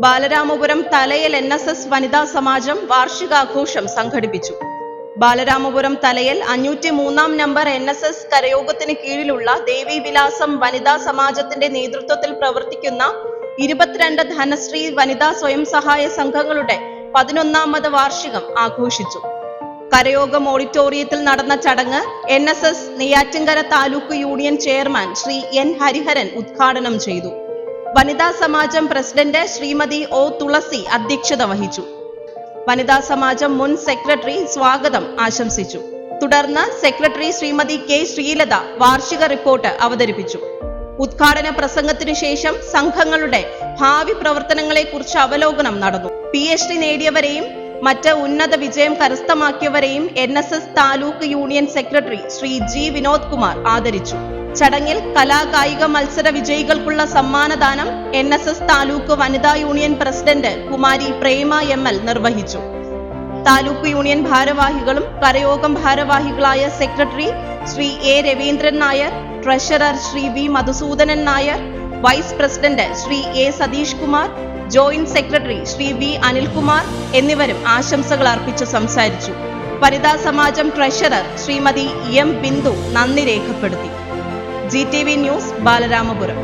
Balaramapuram Thalayal NSS വനിതാ സമാജം വാർഷികാഘോഷം സംഘടിപ്പിച്ചു. Balaramapuram Thalayal 503-ാം number NSS കരയോഗത്തിന് കീഴിലുള്ള ദേവീവിലാസം വനിതാ സമാജത്തിന്റെ നേതൃത്വത്തിൽ പ്രവർത്തിക്കുന്ന 22 ധനശ്രീ വനിതാ സ്വയം സഹായ സംഘങ്ങളുടെ 11ാമത് വാർഷികം ആഘോഷിച്ചു. കരയോഗം ഓഡിറ്റോറിയത്തിൽ നടന്ന ചടങ്ങ് NSS Neyyattinkara taluk union chairman Shri N Hariharan ഉദ്ഘാടനം ചെയ്തു. വനിതാ സമാജം പ്രസിഡന്റ് ശ്രീമതി O തുളസി അധ്യക്ഷത വഹിച്ചു. വനിതാ സമാജം മുൻ സെക്രട്ടറി സ്വാഗതം ആശംസിച്ചു. തുടർന്ന് സെക്രട്ടറി ശ്രീമതി K ശ്രീലത വാർഷിക റിപ്പോർട്ട് അവതരിപ്പിച്ചു. ഉദ്ഘാടന പ്രസംഗത്തിനു ശേഷം സംഘങ്ങളുടെ ഭാവി പ്രവർത്തനങ്ങളെക്കുറിച്ച് അവലോകനം നടന്നു. PhD നേടിയവരെയും മറ്റ് ഉന്നത വിജയം കരസ്ഥമാക്കിയവരെയും NSS taluk union secretary Shri G Vinod Kumar ആദരിച്ചു. ചടങ്ങിൽ കലാകായിക മത്സര വിജയികൾക്കുള്ള സമ്മാനദാനം NSS താലൂക്ക് വനിതാ union president Kumari Prema ML നിർവഹിച്ചു. താലൂക്ക് യൂണിയൻ ഭാരവാഹികളും കരയോഗം ഭാരവാഹികളായ secretary Shri A Raveendran Nair, treasurer Shri V Madhusoodanan Nair, vice president Shri A Satheesh Kumar, joint secretary Shri V Anilkumar എന്നിവരും ആശംസകൾ അർപ്പിച്ചു സംസാരിച്ചു. വനിതാ സമാജം ട്രഷറർ ശ്രീമതി M ബിന്ദു നന്ദി രേഖപ്പെടുത്തി. GTV news, Balaramapuram.